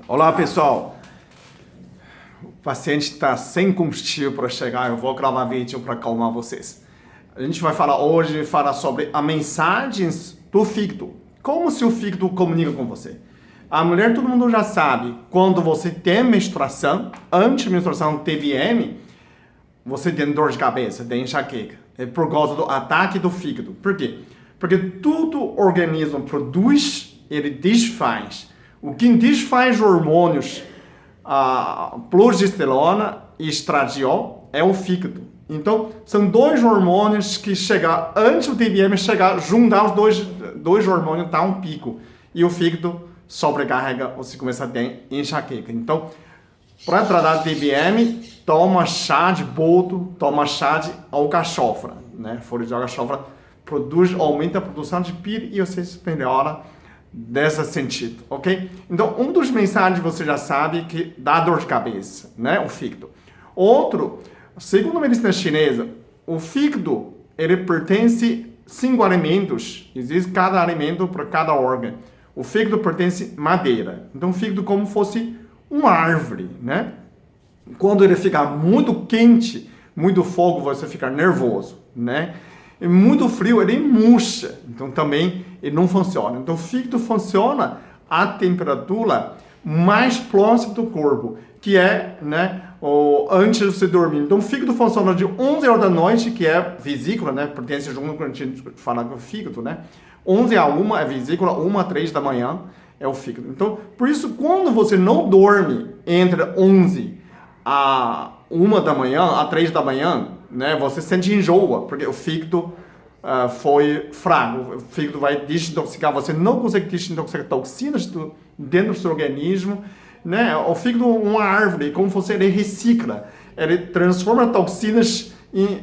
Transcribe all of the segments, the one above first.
Olá, pessoal. O paciente está sem combustível para chegar. Eu vou gravar vídeo para acalmar vocês. A gente vai falar hoje sobre as mensagens do fígado. Como se o fígado comunica com você. A mulher, todo mundo já sabe, quando você tem menstruação, antes da menstruação TVM, você tem dor de cabeça, tem enxaqueca. É por causa do ataque do fígado. Por quê? Porque tudo o organismo produz, ele desfaz. O que desfaz hormônios, a progesterona e estradiol, é o fígado. Então, são dois hormônios que chegam, antes do TVM chegar, juntar os dois hormônios, dá um pico. E o fígado sobrecarrega, você começa a ter enxaqueca. Então, para tratar TVM, toma chá de boldo, toma chá de alcachofra, né? Folha de alcachofra aumenta a produção de pira e você melhora desse sentido, ok? Então, dos mensagens você já sabe que dá dor de cabeça, né? O fígado. Outro, segundo a medicina chinesa, o fígado, ele pertence a 5 alimentos. Existe cada alimento para cada órgão. O fígado pertence a madeira. Então, o fígado é como fosse uma árvore, né? Quando ele fica muito quente, muito fogo, você fica nervoso, né? E muito frio, ele murcha. Então, também, ele não funciona. Então, o fígado funciona a temperatura mais próxima do corpo, que é, né, antes de você dormir. Então, o fígado funciona de 11 horas da noite, que é vesícula, né? Pertence junto quando a gente fala do fígado, né? 11 a 1 é vesícula, 1 a 3 da manhã é o fígado. Então, por isso, quando você não dorme entre 11 a 1 da manhã, a 3 da manhã, né, você sente enjoa, porque o fígado foi fraco. O fígado vai desintoxicar, você não consegue desintoxicar toxinas dentro do seu organismo, né? O fígado é uma árvore, como você ele recicla, ele transforma toxinas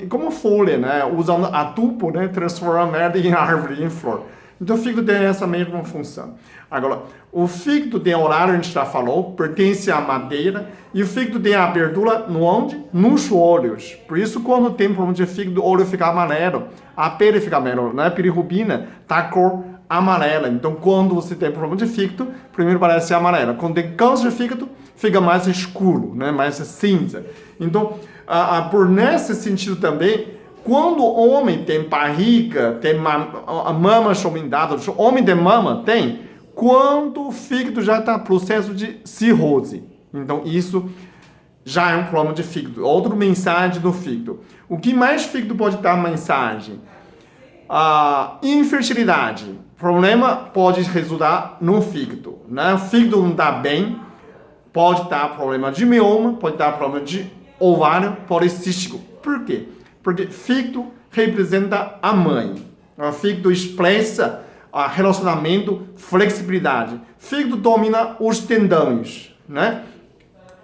como folha, né? Usando a tubo, né? Transforma a merda em árvore, em flor. Então o fígado tem essa mesma função. Agora, o fígado tem horário, a gente já falou, pertence à madeira, e o fígado tem a abertura no onde? Nos olhos. Por isso, quando tem problema de fígado, o olho fica amarelo, a pele fica amarela, né? A bilirrubina tá cor amarela. Então, quando você tem problema de fígado, primeiro parece amarela. Quando tem câncer de fígado, fica mais escuro, né? Mais cinza. Então, por nesse sentido também, quando o homem tem barriga, tem a mama aumentada, o homem tem mama, tem, quando o fígado já está em processo de cirrose. Então, isso já é um problema de fígado. Outra mensagem do fígado. O que mais fígado pode dar mensagem? Infertilidade. Problema pode resultar no fígado, né? O fígado não está bem, pode dar problema de mioma, pode dar problema de ovário policístico. Por quê? Porque fígado representa a mãe. O fígado expressa relacionamento, flexibilidade. Fígado domina os tendões, né?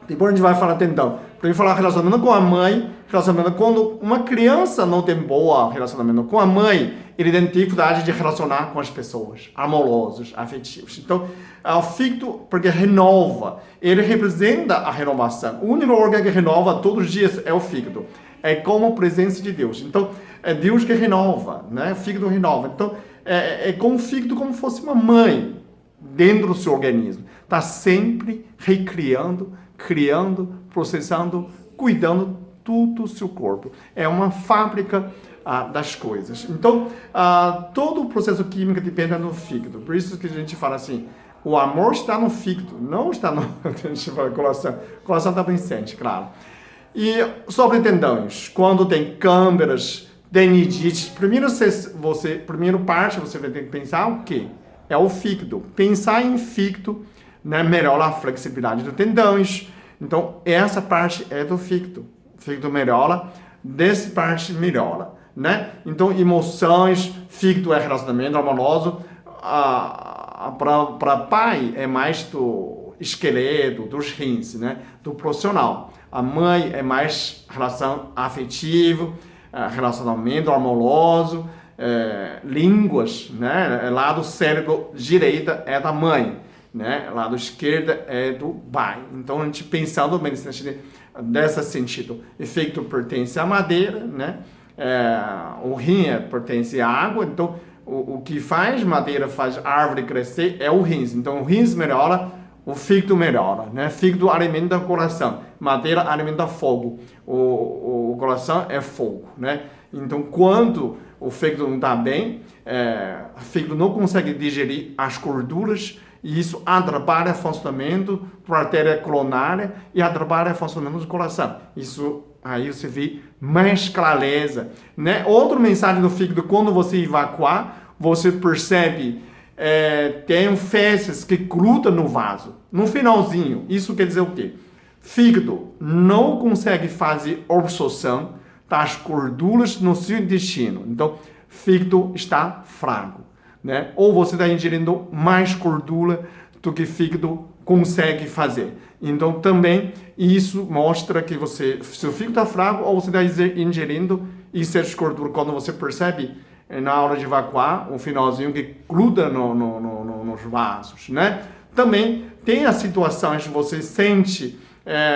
Depois a gente vai falar tendão. Para falar relacionamento com a mãe, relacionamento quando uma criança não tem boa relacionamento com a mãe, ele tem dificuldade de relacionar com as pessoas, amorosos, afetivos. Então, o fígado, porque renova, ele representa a renovação. O único órgão que renova todos os dias é o fígado. É como a presença de Deus. Então, é Deus que renova, né? O fígado renova. Então, é como o fígado como fosse uma mãe dentro do seu organismo. Está sempre recriando, criando, processando, cuidando todo o seu corpo. É uma fábrica das coisas. Então, todo o processo químico depende do fígado. Por isso que a gente fala assim, o amor está no fígado, não está no coração. O coração está presente, claro. E sobre tendões, quando tem câmeras, tendinite, primeira parte você vai ter que pensar o quê? É o fígado. Pensar em fígado, né, melhora a flexibilidade dos tendões. Então, essa parte é do fígado. O fígado melhora, dessa parte melhora, né? Então, emoções, fígado é relacionamento amoroso. Para pai é mais do esqueleto, dos rins, né? Do profissional. A mãe é mais relação afetiva, relacionamento amoroso, línguas, né? Lado cérebro direita é da mãe, né? Lado esquerda é do pai. Então a gente pensando medicina chinesa desse sentido, efeito pertence à madeira, né? O rim pertence à água. Então o que faz madeira, faz árvore crescer é o rins. Então o rins melhora o fígado melhora, né? Fígado alimenta o coração, madeira alimenta fogo, o coração é fogo, né? Então, quando o fígado não está bem, o fígado não consegue digerir as gorduras e isso atrapalha o funcionamento da artéria coronária e atrapalha o funcionamento do coração. Isso aí você vê mais clareza, né? Outra mensagem do fígado, quando você evacuar, você percebe tem fezes que grudam no vaso, no finalzinho. Isso quer dizer o quê? Fígado não consegue fazer absorção das gorduras no seu intestino. Então, fígado está fraco, né? Ou você está ingerindo mais gordura do que fígado consegue fazer. Então, também isso mostra que seu fígado está fraco ou você está ingerindo excesso de gordura. Quando você percebe na hora de evacuar, um finalzinho que gruda nos vasos, né? Também tem as situações que você sente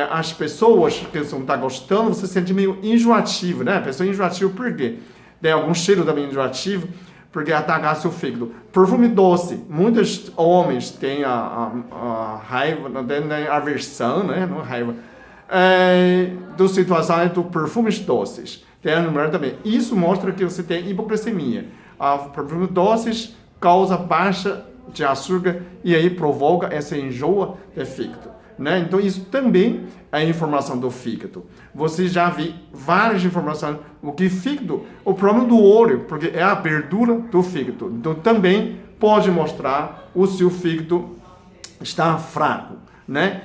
as pessoas que você não está gostando, você sente meio enjoativo, né? A pessoa enjoativa por quê? Tem algum cheiro também enjoativo, porque atacar seu fígado. Perfume doce. Muitos homens têm a raiva, têm a aversão, né? Não raiva. Das situações dos perfumes doces. Tem a mulher também. Isso mostra que você tem hipoglicemia. Perfumes doces causa baixa de açúcar e aí provoca essa enjoa do fígado, né? Então isso também é informação do fígado. Você já viu várias informações o que fígado, o problema do olho, porque é a abertura do fígado. Então também pode mostrar o seu fígado está fraco, né?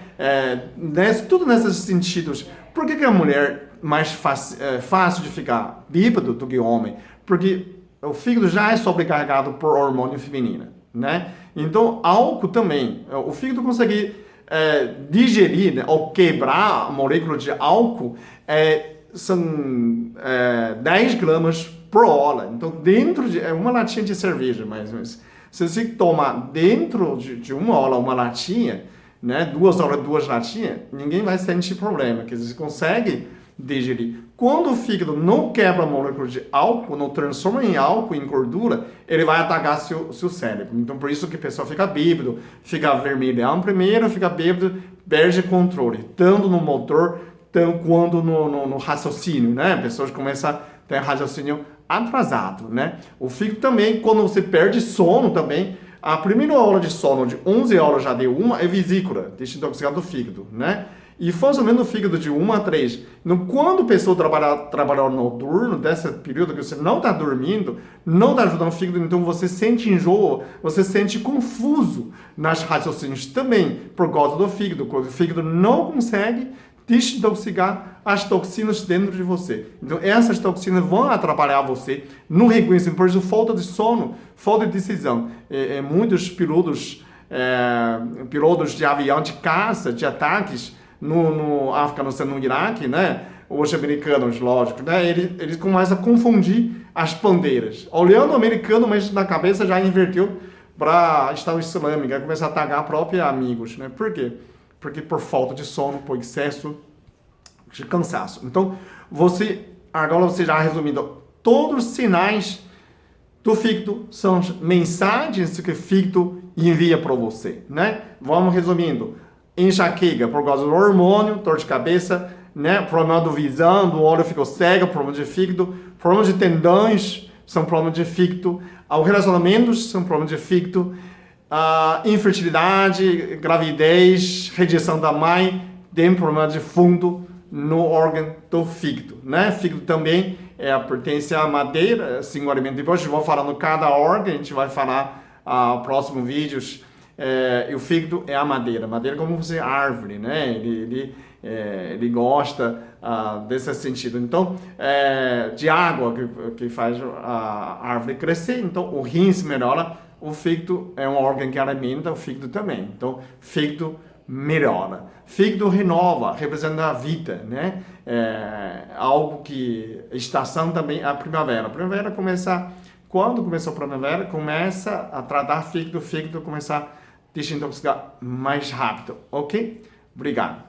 Tudo nesses sentidos. Por que a mulher mais fácil de ficar bêbado do que o homem? Porque o fígado já é sobrecarregado por hormônio feminino, né? Então, álcool também. O fígado consegue digerir, né, ou quebrar a molécula de álcool, são 10 gramas por hora. Então, dentro de uma latinha de cerveja, mais ou menos. Se você tomar dentro de uma hora uma latinha, né, 2 horas, 2 latinhas, ninguém vai sentir problema, que você consegue digerir. Quando o fígado não quebra a molécula de álcool, não transforma em álcool, em gordura, ele vai atacar seu cérebro. Então, por isso que a pessoa fica bêbado, fica vermelhão primeiro, fica bêbado, perde controle, tanto no motor, tanto quanto no raciocínio, né? A pessoa começa a ter raciocínio atrasado, né? O fígado também, quando você perde sono também, a primeira hora de sono de 11 horas já deu uma é vesícula, desintoxicar do fígado, né? E funcionamento do fígado de 1 a 3. Então, quando a pessoa trabalhar noturno, desse período que você não está dormindo, não está ajudando o fígado, então você sente enjoo, você sente confuso nas raciocínios também, por causa do fígado. Quando o fígado não consegue desintoxicar as toxinas dentro de você. Então, essas toxinas vão atrapalhar você no reconhecimento, por isso, falta de sono, falta de decisão. Muitos pilotos de avião de caça, de ataques, no Afeganistão, no Iraque, né? Os americanos, lógico, né? Eles começam a confundir as bandeiras. Olhando o americano, mas na cabeça já inverteu para Estado Islâmico, aí começa a atacar próprios amigos, né? Por quê? Porque por falta de sono, por excesso de cansaço. Então, agora você já resumindo, todos os sinais do fígado são mensagens que o fígado envia para você, né? Vamos resumindo. Enxaqueca por causa do hormônio, dor de cabeça, né? Problema do visão, do olho ficou cego, problema de fígado, problema de tendões são problema de fígado, os relacionamentos são problema de fígado, infertilidade, gravidez, rejeição da mãe, tem problema de fundo no órgão do fígado, né? Fígado também pertence à madeira, singularmente. Depois eu vou falando cada órgão, a gente vai falar próximos vídeos. E o fígado é a madeira. Madeira como você árvore, né? Ele gosta desse sentido. Então, de água que faz a árvore crescer. Então, o rins melhora. O fígado é um órgão que alimenta o fígado também. Então, fígado melhora. Fígado renova, representa a vida, né? Algo que estação também é a primavera. A primavera quando começou a primavera, começa a tratar fígado começa a desintoxicar mais rápido, ok? Obrigado.